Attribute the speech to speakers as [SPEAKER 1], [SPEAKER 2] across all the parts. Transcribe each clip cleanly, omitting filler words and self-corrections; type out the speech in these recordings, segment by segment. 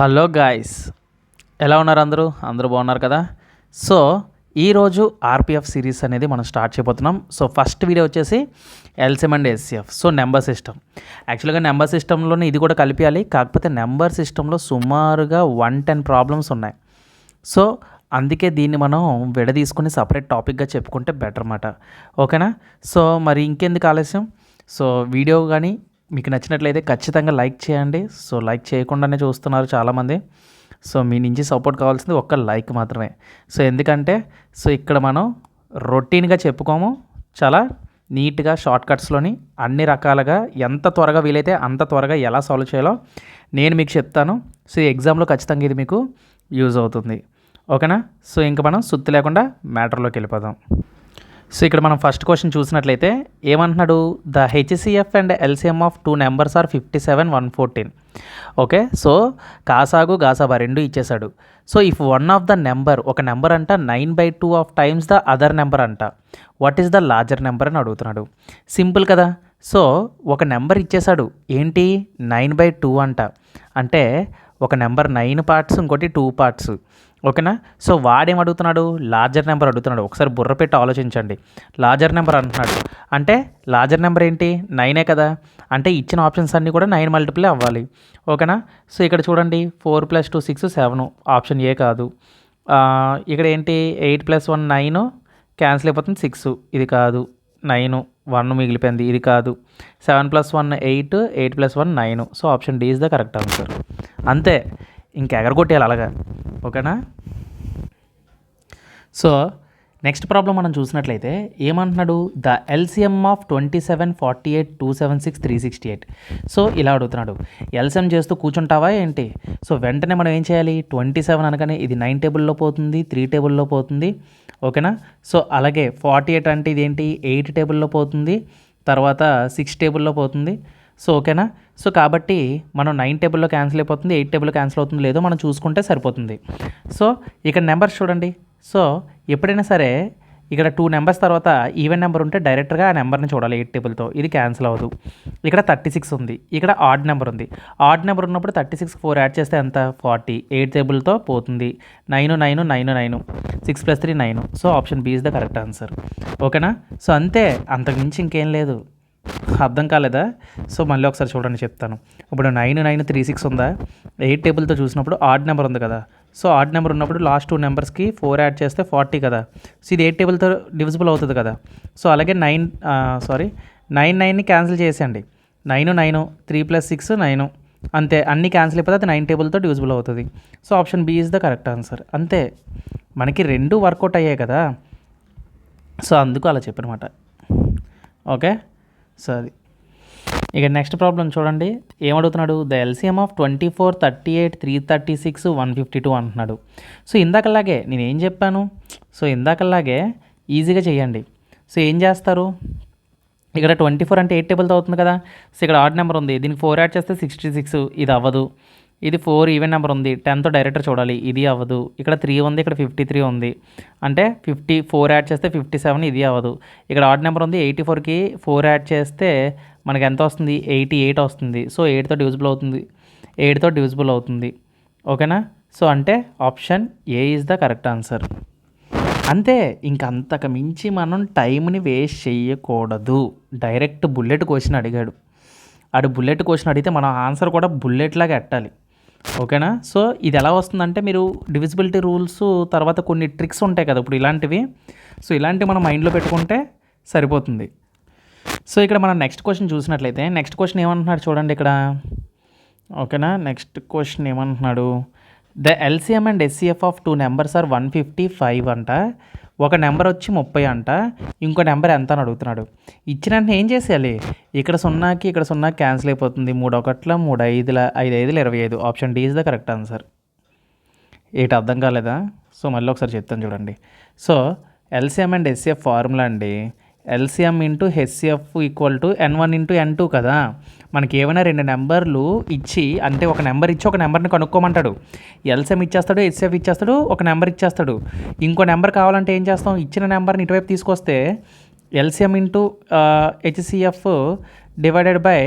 [SPEAKER 1] Hello guys, ఎలా ఉన్నారు? అందరూ బాగున్నారు కదా. సో ఈరోజు ఆర్పిఎఫ్ సిరీస్ అనేది మనం స్టార్ట్ చేయబోతున్నాం. సో ఫస్ట్ వీడియో వచ్చేసి LCM and SCF. So number system, యాక్చువల్గా నెంబర్ సిస్టంలోనే ఇది కూడా కలిపియాలి. కాకపోతే నెంబర్ సిస్టంలో సుమారుగా 110 ప్రాబ్లమ్స్ ఉన్నాయి. సో అందుకే దీన్ని మనం విడదీసుకుని సపరేట్ టాపిక్గా చెప్పుకుంటే బెటర్ అన్నమాట. ఓకేనా? సో మరి ఇంకెందుకు ఆలస్యం? సో వీడియో కానీ మీకు నచ్చినట్లయితే ఖచ్చితంగా లైక్ చేయండి. సో లైక్ చేయకుండానే చూస్తున్నారు చాలామంది. సో మీ నుంచి సపోర్ట్ కావాల్సింది ఒక్క లైక్ మాత్రమే. సో ఎందుకంటే ఇక్కడ మనం రొటీన్గా చెప్పుకోము, చాలా నీట్గా షార్ట్ కట్స్లోని అన్ని రకాలుగా ఎంత త్వరగా వీలైతే అంత త్వరగా ఎలా సాల్వ్ చేయాలో నేను మీకు చెప్తాను. సో ఈ ఎగ్జామ్లో ఖచ్చితంగా ఇది మీకు యూజ్ అవుతుంది. ఓకేనా? సో ఇంకా మనం సుత్తి లేకుండా మ్యాటర్లోకి వెళ్ళిపోదాం. సో ఇక్కడ మనం ఫస్ట్ క్వశ్చన్ చూసినట్లయితే ఏమంటున్నాడు? The HCF and LCM of 2 numbers are 57, 114. Okay, so కాసాగు గాసాబా రెండు ఇచ్చేసాడు. So if one of the number, ఒక నెంబర్ అంట 9/2 of times the other number అంట, what is the larger number అని అడుగుతున్నాడు. సింపుల్ కదా. సో ఒక నెంబర్ ఇచ్చేసాడు, ఏంటి 9/2 అంట, అంటే ఒక నెంబర్ 9 పార్ట్స్, ఇంకోటి 2 పార్ట్స్. ఓకేనా? సో వాడేం అడుగుతున్నాడు? లార్జర్ నెంబర్ అడుగుతున్నాడు. ఒకసారి బుర్ర పెట్టి ఆలోచించండి. లార్జర్ నెంబర్ అంటున్నాడు అంటే లార్జర్ నెంబర్ ఏంటి? 9 కదా. అంటే ఇచ్చిన ఆప్షన్స్ అన్నీ కూడా 9 మల్టిపుల్ అవ్వాలి. ఓకేనా? సో ఇక్కడ చూడండి, 4 + 2 6 7, ఆప్షన్ ఏ కాదు. ఇక్కడ ఏంటి 8 + 1 9, క్యాన్సిల్ అయిపోతుంది 6, ఇది కాదు. 9 1 మిగిలిపోయింది, ఇది కాదు. 7 + 1 8, 8 + 1 9. So option D is the correct answer. అంతే, ఇంకెగరగొట్టేయాలి అలాగా. ఓకేనా? సో నెక్స్ట్ ప్రాబ్లం మనం చూసినట్లయితే ఏమంటున్నాడు? The LCM of 27, 48, 276, 368. సో ఇలా అడుగుతున్నాడు. ఎల్సిఎం చేస్తూ కూర్చుంటావా ఏంటి? సో వెంటనే మనం ఏం చేయాలి? 27 అనగానే ఇది 9 టేబుల్లో పోతుంది, 3 టేబుల్లో పోతుంది. ఓకేనా? సో అలాగే 48 అంటే ఇదేంటి 8 టేబుల్లో పోతుంది, తర్వాత 6 టేబుల్లో పోతుంది. సో ఓకేనా? సో కాబట్టి మనం 9 టేబుల్లో క్యాన్సిల్ అయిపోతుంది, 8 టేబుల్లో క్యాన్సిల్ అవుతుంది, లేదో మనం చూసుకుంటే సరిపోతుంది. సో ఇక్కడ నెంబర్స్ చూడండి. సో ఎప్పుడైనా సరే ఇక్కడ 2 నెంబర్స్ తర్వాత ఈవెన్ నెంబర్ ఉంటే డైరెక్ట్గా ఆ నెంబర్ని చూడాలి 8 టేబుల్తో. ఇది క్యాన్సిల్ అవ్వదు. ఇక్కడ 36 ఉంది, ఇక్కడ ఆడ్ నెంబర్ ఉంది. ఆడ్ నెంబర్ ఉన్నప్పుడు 36 4 యాడ్ చేస్తే ఎంత? 40. 8 టేబుల్తో పోతుంది. 9 9 9 9, 6 + 3 9. So option B is the correct answer. ఓకేనా? సో అంతే, అంతకుమించి ఇంకేం లేదు. అర్థం కాలేదా? సో మళ్ళీ ఒకసారి చూడండి, చెప్తాను. ఇప్పుడు 9 9 36 ఉందా? 8 టేబుల్తో చూసినప్పుడు ఆడ్ నెంబర్ ఉంది కదా. సో ఆడ్ నెంబర్ ఉన్నప్పుడు లాస్ట్ 2 నెంబర్స్కి 4 యాడ్ చేస్తే 40 కదా. సో ఇది 8 టేబుల్తో డివిజిబుల్ అవుతుంది కదా. సో అలాగే 9 9ని క్యాన్సిల్ చేసేయండి. 9 9, 3 + 6 9, అంతే. అన్నీ క్యాన్సిల్ అయిపోతే అది 9 టేబుల్తో డివిజిబుల్ అవుతుంది. So option B is the correct answer. అంతే, మనకి రెండు వర్కౌట్ అయ్యాయి కదా. సో అందుకు అలా చెప్పనమాట. ఓకే, సో అది. ఇక నెక్స్ట్ ప్రాబ్లం చూడండి, ఏమడుగుతున్నాడు? ద ఎల్సిఎం ఆఫ్ 24, 38, 336, 152 అంటున్నాడు. సో ఇందాకలాగే నేను ఏం చెప్పాను? సో ఇందాకలాగే ఈజీగా చేయండి. సో ఏం చేస్తారు? ఇక్కడ 24 అంటే 8 టేబుల్తో అవుతుంది కదా. సో ఇక్కడ ఆడ్ నెంబర్ ఉంది, దీనికి 4 యాడ్ చేస్తే 66, ఇది అవ్వదు. ఇది 4 ఈవెన్ నెంబర్ ఉంది, 10తో డైరెక్టర్ చూడాలి, ఇది అవ్వదు. ఇక్కడ 3 ఉంది, ఇక్కడ 53 ఉంది, అంటే 4 యాడ్ చేస్తే 57, ఇది అవ్వదు. ఇక్కడ ఆడ్ నెంబర్ ఉంది, 84కి 4 యాడ్ చేస్తే మనకి ఎంత వస్తుంది? 88 వస్తుంది. సో 8తో డివిజిబుల్ అవుతుంది. ఓకేనా? సో అంటే option A is the correct answer. అంతే, ఇంకంతకు మించి మనం టైంని వేస్ట్ చేయకూడదు. డైరెక్ట్ బుల్లెట్ క్వశ్చన్ అడిగాడు. బుల్లెట్ క్వశ్చన్ అడిగితే మనం ఆన్సర్ కూడా బుల్లెట్ లాగా ఎట్టాలి. ఓకేనా? సో ఇది ఎలా వస్తుందంటే, మీరు డివిజిబిలిటీ రూల్స్ తర్వాత కొన్ని ట్రిక్స్ ఉంటాయి కదా ఇప్పుడు ఇలాంటివి. సో ఇలాంటివి మనం మైండ్లో పెట్టుకుంటే సరిపోతుంది. సో ఇక్కడ మనం నెక్స్ట్ క్వశ్చన్ చూసినట్లయితే నెక్స్ట్ క్వశ్చన్ ఏమంటున్నాడు చూడండి ఇక్కడ. ఓకేనా? నెక్స్ట్ క్వశ్చన్ ఏమంటున్నాడు? The LCM and SCF of 2 numbers are 155 అంట. ఒక నెంబర్ వచ్చి 30 అంట, ఇంకో నెంబర్ ఎంత అని అడుగుతున్నాడు. ఇచ్చిన వెంటనే ఏం చేసేయాలి? ఇక్కడ 0కి ఇక్కడ 0 క్యాన్సిల్ అయిపోతుంది. 3 1 3 5 5 5 25. Option D is the correct answer. ఏంటి అర్థం కాలేదా? సో మళ్ళీ ఒకసారి చెప్తాను చూడండి. So LCM and SCF formula అండి, LCM into HCF equal to N1 × N2 కదా. మనకి ఏమైనా 2 నెంబర్లు ఇచ్చి, అంటే ఒక నెంబర్ ఇచ్చి ఒక నెంబర్ని కనుక్కోమంటాడు. ఎల్సిఎం ఇచ్చేస్తాడు, హెచ్సిఎఫ్ ఇచ్చేస్తాడు, ఒక నెంబర్ ఇచ్చేస్తాడు. ఇంకో నెంబర్ కావాలంటే ఏం చేస్తాం? ఇచ్చిన నెంబర్ని ఇటువైపు తీసుకొస్తే LCM into HCF divided by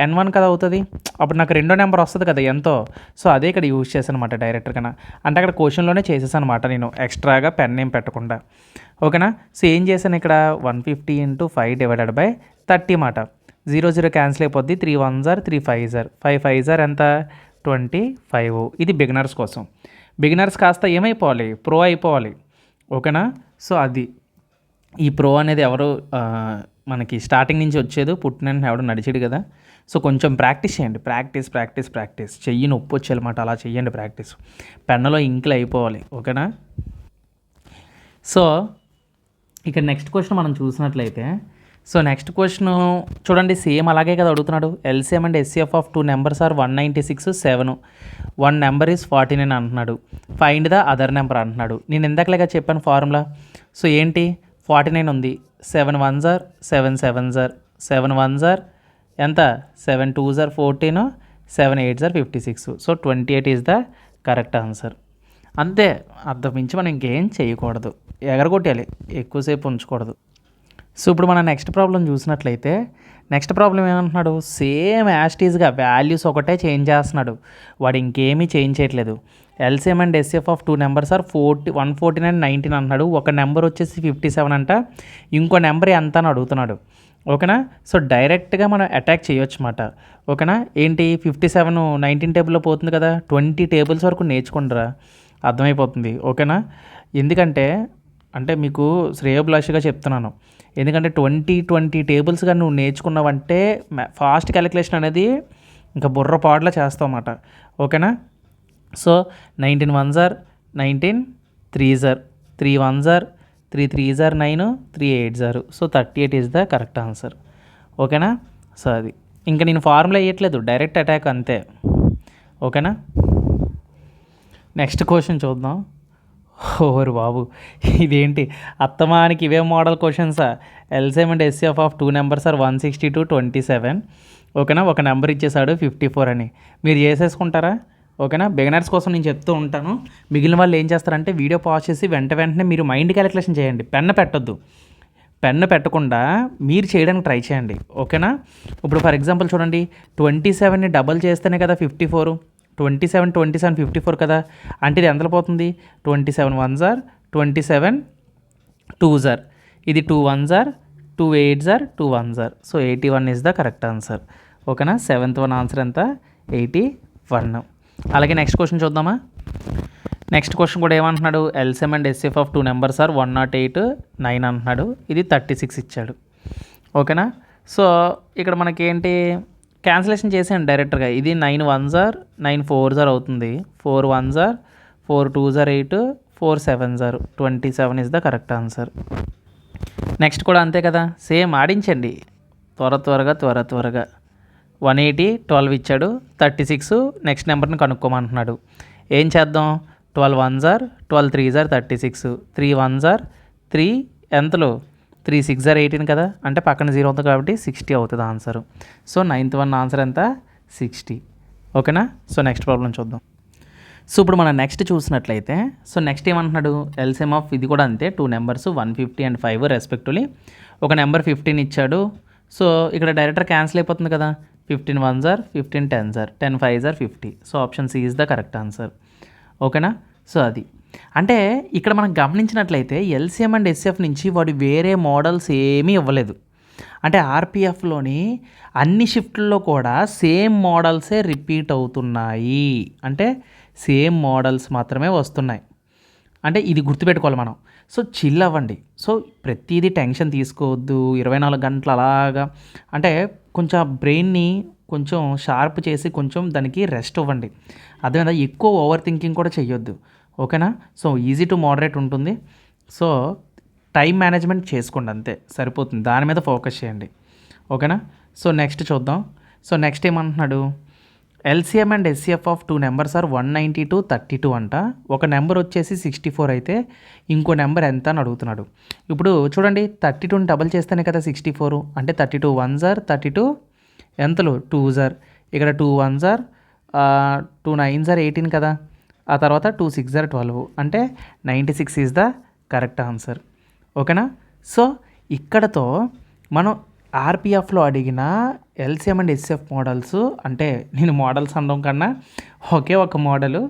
[SPEAKER 1] N1 కదా అవుతుంది. అప్పుడు నాకు రెండో నెంబర్ వస్తుంది కదా ఎంతో. సో అదే ఇక్కడ యూజ్ చేశాను అనమాట డైరెక్ట్గా. అంటే అక్కడ క్వశ్చన్లోనే చేసేసాను అనమాట నేను ఎక్స్ట్రాగా పెన్ ఏం పెట్టకుండా. ఓకేనా. సో ఏం చేశాను ఇక్కడ 150 × 5 డివైడెడ్ బై 30 మాట. 0 0 క్యాన్సిల్ అయిపోద్ది. 3 1s 3 5s 5 5s ఎంత 25. ఇది బిగినర్స్ కోసం. బిగినర్స్ కాస్త ఏమైపోవాలి, ప్రో అయిపోవాలి. ఓకేనా. సో అది ఈ ప్రో అనేది ఎవరు మనకి స్టార్టింగ్ నుంచి వచ్చేది, పుట్టిన ఎవడు నడిచాడు కదా. సో కొంచెం ప్రాక్టీస్ చేయండి. ప్రాక్టీస్ చెయ్యి నొప్పి వచ్చేయాలన్నమాట. అలా చెయ్యండి ప్రాక్టీస్. పెన్నులో ఇంకులు అయిపోవాలి. ఓకేనా. సో ఇక్కడ నెక్స్ట్ క్వశ్చన్ మనం చూసినట్లయితే, సో నెక్స్ట్ క్వశ్చన్ చూడండి, సేమ్ అలాగే కదా అడుగుతున్నాడు. LCM and SCF of 2 numbers are 196 7. 1 number is 49 అంటున్నాడు. ఫైండ్ ద అదర్ నెంబర్ అంటున్నాడు. నేను ఇందాకలేగా చెప్పాను ఫార్ములా. సో ఏంటి, 49 ఉంది, 7 1s 7 7s 7 1s ఎంత 7 2s 14, 7 8s 56. So 28 is the correct answer. అంతే, అంతకుమించి మనం ఇంకేం చేయకూడదు. ఎగరగొట్టేయాలి, ఎక్కువసేపు ఉంచకూడదు. సో ఇప్పుడు మనం నెక్స్ట్ ప్రాబ్లం చూసినట్లయితే, నెక్స్ట్ ప్రాబ్లం ఏమంటున్నాడు, సేమ్ యాస్టీస్గా వాల్యూస్ ఒకటే చేంజ్ చేస్తున్నాడు. వాడు ఇంకేమీ చేంజ్ చేయట్లేదు. LCM and HCF of 2 numbers are 149 19 అంటున్నాడు. ఒక నెంబర్ వచ్చేసి 57 అంట, ఇంకో నెంబర్ ఎంత అని అడుగుతున్నాడు. ఓకేనా. సో డైరెక్ట్గా మనం అటాక్ చేయొచ్చు అన్నమాట. ఓకేనా. ఏంటి 57 19 టేబుల్లో పోతుంది కదా, 20 టేబుల్స్ వరకు నేర్చుకుంటారా, అర్థమైపోతుంది. ఓకేనా. ఎందుకంటే అంటే మీకు శ్రేయోభిలాషిగా చెప్తున్నాను. ఎందుకంటే 20 టేబుల్స్గా నువ్వు నేర్చుకున్నావంటే ఫాస్ట్ క్యాలిక్యులేషన్ అనేది ఇంకా బుర్రపాటులా చేస్తావు అన్నమాట. ఓకేనా. So 19 1s 19, 3s 3 1s 3 3s 9, 3 8s. So 38 is the correct answer. ఓకేనా. సో అది ఇంకా నేను ఫార్ములా వేయట్లేదు, డైరెక్ట్ అటాక్ అంతే. ఓకేనా. నెక్స్ట్ క్వశ్చన్ చూద్దాం. ఓరు బాబు, ఇదేంటి అత్తమానికి ఇవే మోడల్ క్వశ్చన్సా. LCM and SCF of 2 numbers are 162 27. ఓకేనా. ఒక నెంబర్ ఇచ్చేసాడు 54 అని. మీరు చేసేసుకుంటారా. ఓకేనా. బిగినర్స్ కోసం నేను చెప్తూ ఉంటాను. మిగిలిన వాళ్ళు ఏం చేస్తారంటే వీడియో పాజ్ చేసి వెంటనే మీరు మైండ్ క్యాలిక్యులేషన్ చేయండి. పెన్ను పెట్టొద్దు. పెన్ను పెట్టకుండా మీరు చేయడానికి ట్రై చేయండి. ఓకేనా. ఇప్పుడు ఫర్ ఎగ్జాంపుల్ చూడండి, 27ని డబల్ చేస్తేనే కదా 54. 27 27 54 కదా. అంటే ఇది ఎంతలో పోతుంది, 27 1s 27 2s. ఇది 2 1s 2 8s 2 1s. So 81 is the correct answer. ఓకేనా. 7th వన్ ఆన్సర్ ఎంత 81. అలాగే నెక్స్ట్ క్వశ్చన్ చూద్దామా. నెక్స్ట్ క్వశ్చన్ కూడా ఏమంటున్నాడు, LCM and HCF of 2 numbers are 108 9 అంటున్నాడు. ఇది 36 ఇచ్చాడు. ఓకేనా. సో ఇక్కడ మనకేంటి క్యాన్సిలేషన్ చేసాను డైరెక్ట్గా. ఇది 9 1s 9 4s అవుతుంది. 4 1s 4 2s 8, 4 7s 27 is the correct answer. Next కూడా అంతే కదా, సేమ్ ఆడించండి త్వరగా. 180 12 ఇచ్చాడు. 36 నెక్స్ట్ నెంబర్ని కనుక్కోమంటున్నాడు. ఏం చేద్దాం, 12 1s 12 3s 36, 3 1s 3 ఎంతలో 3 6 18 కదా. అంటే పక్కన 0 అవుతుంది కాబట్టి 60 అవుతుంది answer. So 9th one answer ఎంత 60. ఓకేనా. సో నెక్స్ట్ ప్రాబ్లం చూద్దాం. సో ఇప్పుడు మనం నెక్స్ట్ చూసినట్లయితే, సో నెక్స్ట్ ఏమంటున్నాడు, ఎల్సిఎం ఆఫ్ ఇది కూడా అంతే 2 నెంబర్స్ 150 and 5 రెస్పెక్టివ్లీ. ఒక నెంబర్ 15 ఇచ్చాడు. సో ఇక్కడ డైరెక్టర్ క్యాన్సిల్ అయిపోతుంది కదా. 15 1s 15 10s 10 5s 50. So option C is the correct answer. ఓకేనా. సో అది అంటే ఇక్కడ మనం గమనించినట్లయితే ఎల్సిఎం అండ్ ఎస్ఎఫ్ నుంచి వాడు వేరే మోడల్స్ ఏమీ ఇవ్వలేదు. అంటే ఆర్పిఎఫ్లోని అన్ని షిఫ్ట్లలో కూడా సేమ్ మోడల్సే రిపీట్ అవుతున్నాయి. అంటే సేమ్ మోడల్స్ మాత్రమే వస్తున్నాయి. అంటే ఇది గుర్తుపెట్టుకోవాలి మనం. సో చిల్ అవ్వండి. సో ప్రతిదీ టెన్షన్ తీసుకోవద్దు. 24 గంటలు అలాగా అంటే కొంచెం బ్రెయిన్ని కొంచెం షార్ప్ చేసి కొంచెం దానికి రెస్ట్ ఇవ్వండి. అదేవిధంగా ఎక్కువ ఓవర్ థింకింగ్ కూడా చెయ్యొద్దు. ఓకేనా. సో ఈజీ టు మోడరేట్ ఉంటుంది. సో టైం మేనేజ్మెంట్ చేసుకోండి, అంతే సరిపోతుంది. దాని మీద ఫోకస్ చేయండి. ఓకేనా. సో నెక్స్ట్ చూద్దాం. సో నెక్స్ట్ ఏమంటున్నాడు, LCM and SCF of 2 numbers are 192 32 అంట. ఒక నెంబర్ వచ్చేసి 64 అయితే ఇంకో నెంబర్ ఎంత అని అడుగుతున్నాడు. ఇప్పుడు చూడండి, 32ని డబల్ చేస్తేనే కదా 64. అంటే 32 1s 32 ఎంతలు 2s. ఇక్కడ 2 1s 2 9s 18 కదా. ఆ తర్వాత 2 6s 12. అంటే 96 ఈజ్ ద కరెక్ట్ ఆన్సర్. ఓకేనా. సో ఇక్కడతో మనం ఆర్పిఎఫ్లో అడిగిన ఎల్సిఎం అండ్ ఎస్ఎఫ్ మోడల్స్, అంటే నేను మోడల్స్ అనడం కన్నా ఒకే ఒక మోడలు,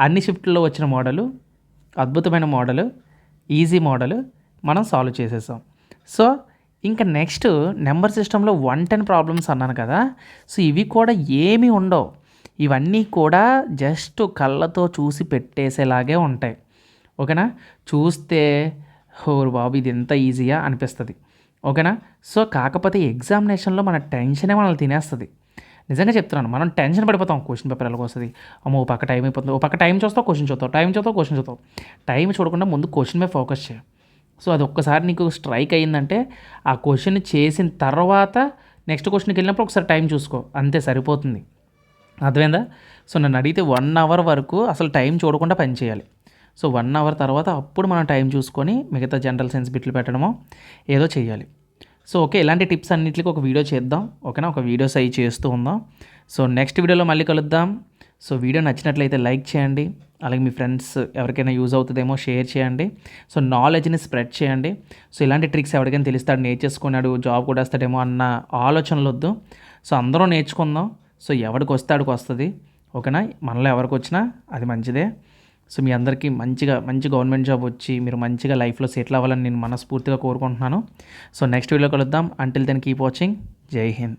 [SPEAKER 1] అన్ని షిఫ్ట్లో వచ్చిన మోడలు, అద్భుతమైన మోడలు, ఈజీ మోడలు మనం సాల్వ్ చేసేసాం. సో ఇంకా నెక్స్ట్ నెంబర్ సిస్టంలో 110 ప్రాబ్లమ్స్ అన్నాను కదా. సో ఇవి కూడా ఏమీ ఉండవు, ఇవన్నీ కూడా జస్ట్ కళ్ళతో చూసి పెట్టేసేలాగే ఉంటాయి. ఓకేనా, చూస్తే ఓరు బాబు ఇది ఎంత ఈజీయా అనిపిస్తుంది. ఓకేనా, సో కాకపోతే ఎగ్జామినేషన్లో మన టెన్షనే మనల్ని తినేస్తుంది. నిజంగా చెప్తున్నాను, మనం టెన్షన్ పడిపోతాం. క్వశ్చన్ పేపర్ ఎలాగో వస్తుంది, అమ్మో ఓ పక్క టైం అయిపోతుంది, ఓ పక్క టైం చూస్తావు క్వశ్చన్ చూస్తావు, క్వశ్చన్ చూస్తావు. టైం చూడకుండా ముందు క్వశ్చన్ మీద ఫోకస్ చేయి. సో అది ఒక్కసారి నీకు స్ట్రైక్ అయ్యిందంటే ఆ క్వశ్చన్ చేసిన తర్వాత నెక్స్ట్ క్వశ్చన్కి వెళ్ళినప్పుడు ఒకసారి టైం చూసుకో, అంతే సరిపోతుంది. అర్థమైందా? సో నన్ను అడిగితే 1 అవర్ వరకు అసలు టైం చూడకుండా పని చేయాలి. సో 1 అవర్ తర్వాత అప్పుడు మనం టైం చూసుకొని మిగతా జనరల్ సైన్స్ బిట్లు పెట్టడమో ఏదో చేయాలి. సో ఓకే, ఇలాంటి టిప్స్ అన్నింటికి ఒక వీడియో చేద్దాం. ఓకేనా, ఒక వీడియోస్ అవి చేస్తూ ఉందాం. సో నెక్స్ట్ వీడియోలో మళ్ళీ కలుద్దాం. సో వీడియో నచ్చినట్లయితే లైక్ చేయండి, అలాగే మీ ఫ్రెండ్స్ ఎవరికైనా యూజ్ అవుతుందేమో షేర్ చేయండి. సో నాలెడ్జ్ని స్ప్రెడ్ చేయండి. సో ఇలాంటి ట్రిక్స్ ఎవరికైనా తెలుస్తాడు, నేర్చేసుకున్నాడు, జాబ్ కూడా వస్తాడేమో అన్న ఆలోచనలు వద్దు. సో అందరూ నేర్చుకుందాం. సో ఎవరికి వస్తే ఆడికి వస్తుంది. ఓకేనా, మనలో ఎవరికి వచ్చినా అది మంచిదే. సో మీ అందరికీ మంచి గవర్నమెంట్ జాబ్ వచ్చి మీరు మంచిగా లైఫ్లో సెటిల్ అవ్వాలని నేను మనస్ఫూర్తిగా కోరుకుంటున్నాను. సో నెక్స్ట్ వీడియోలో కలుద్దాం. Until then keep watching. జై హింద్.